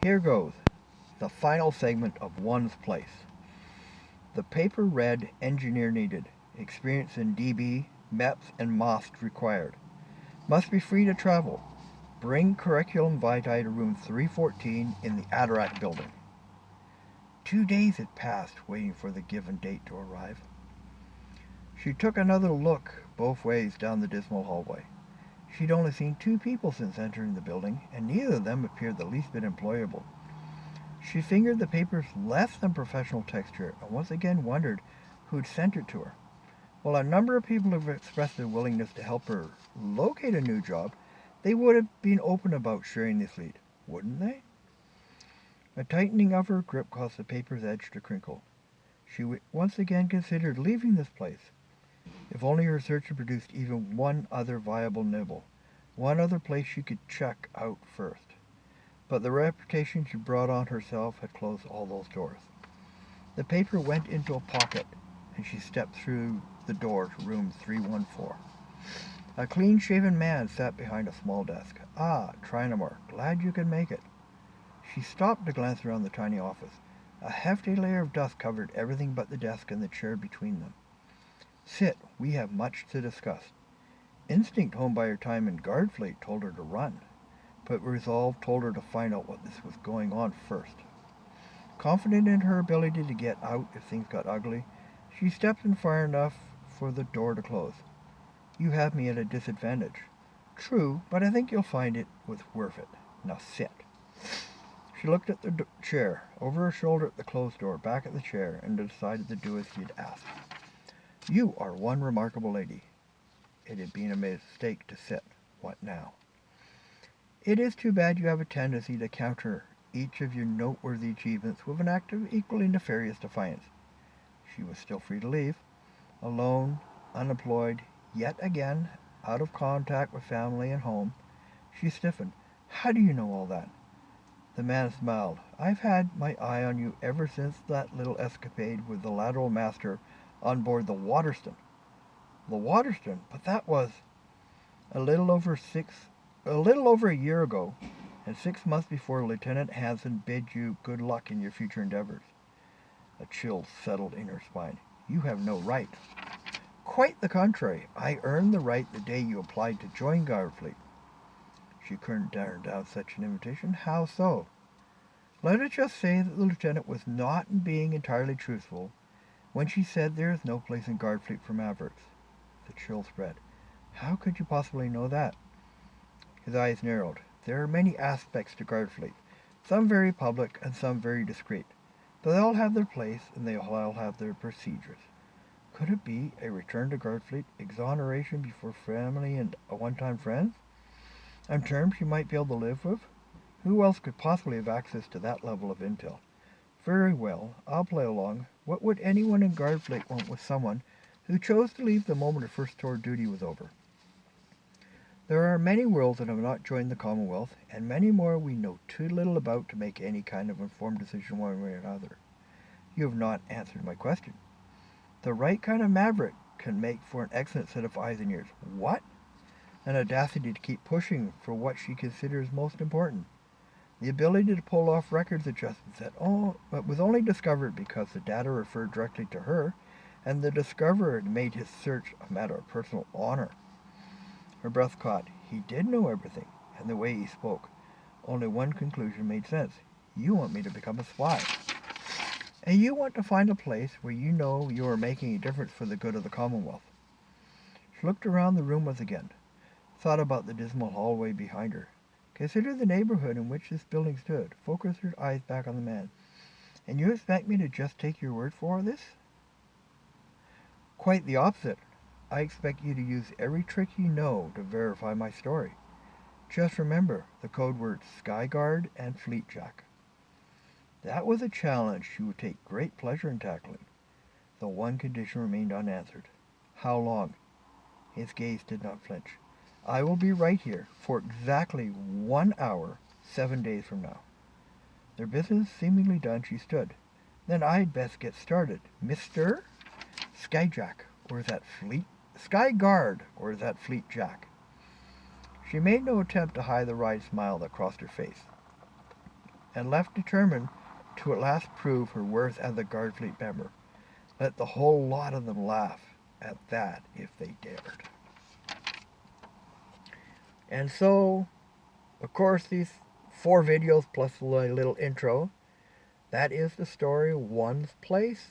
Here goes, the final segment of One's Place. The paper read engineer needed, experience in DB, MEPS, and MOST required. Must be free to travel. Bring curriculum vitae to room 314 in the Adirondack building. 2 days had passed waiting for the given date to arrive. She took another look both ways down the dismal hallway. She'd only seen 2 people since entering the building, and neither of them appeared the least bit employable. She fingered the paper's less than professional texture and once again wondered who'd sent it to her. While a number of people have expressed their willingness to help her locate a new job, they would have been open about sharing this lead, wouldn't they? A tightening of her grip caused the paper's edge to crinkle. She once again considered leaving this place. If only her search had produced even one other viable nibble, one other place she could check out first. But the reputation she brought on herself had closed all those doors. The paper went into a pocket, and she stepped through the door to room 314. A clean-shaven man sat behind a small desk. "Ah, Trinamore, glad you could make it." She stopped to glance around the tiny office. A hefty layer of dust covered everything but the desk and the chair between them. "Sit, we have much to discuss." Instinct honed by her time in guard fleet told her to run, but resolve told her to find out what this was going on first. Confident in her ability to get out if things got ugly, she stepped in far enough for the door to close. "You have me at a disadvantage." "True, but I think you'll find it was worth it. Now sit." She looked at the chair, over her shoulder at the closed door, back at the chair, and decided to do as he had asked. "You are one remarkable lady." It had been a mistake to sit. What now? "It is too bad you have a tendency to counter each of your noteworthy achievements with an act of equally nefarious defiance." She was still free to leave. Alone, unemployed, yet again out of contact with family and home. She stiffened. "How do you know all that?" The man smiled. "I've had my eye on you ever since that little escapade with the lateral master on board the Waterston." "The Waterston? But that was—" A little over a year ago, and 6 months before Lieutenant Hanson bid you good luck in your future endeavors." A chill settled in her spine. "You have no right." "Quite the contrary. I earned the right the day you applied to join Garfleet." She couldn't turn down such an invitation. "How so?" "Let us just say that the lieutenant was not being entirely truthful when she said there is no place in Garfleet for mavericks." The chill spread. "How could you possibly know that?" His eyes narrowed. "There are many aspects to Garfleet, some very public and some very discreet. But they all have their place, and they all have their procedures." Could it be a return to Garfleet, exoneration before family and one-time friends, on terms she might be able to live with? Who else could possibly have access to that level of intel? "Very well, I'll play along. What would anyone in Garfleet want with someone who chose to leave the moment her first tour of duty was over? There are many worlds that have not joined the Commonwealth, and many more we know too little about to make any kind of informed decision one way or another." "You have not answered my question." "The right kind of maverick can make for an excellent set of eyes and ears." "What?" "An audacity to keep pushing for what she considers most important. The ability to pull off records adjustments that was only discovered because the data referred directly to her, and the discoverer had made his search a matter of personal honor." Her breath caught. He did know everything, and the way he spoke. Only one conclusion made sense. "You want me to become a spy. And you want to find a place where you know you are making a difference for the good of the Commonwealth." She looked around the room once again, thought about the dismal hallway behind her, considered the neighborhood in which this building stood, focused her eyes back on the man. "And you expect me to just take your word for this?" "Quite the opposite. I expect you to use every trick you know to verify my story. Just remember the code words Skyguard and Fleetjack." That was a challenge she would take great pleasure in tackling. The one condition remained unanswered. "How long?" His gaze did not flinch. "I will be right here for exactly 1 hour, 7 days from now." Their business seemingly done, she stood. "Then I'd best get started. Mr. Skyjack, or is that Fleet? Skyguard, or is that Fleetjack?" She made no attempt to hide the wry smile that crossed her face. and left determined to at last prove her worth as a guard fleet member. Let the whole lot of them laugh at that if they dared. And so, of course, these 4 videos plus a little intro, that is the story of One's Place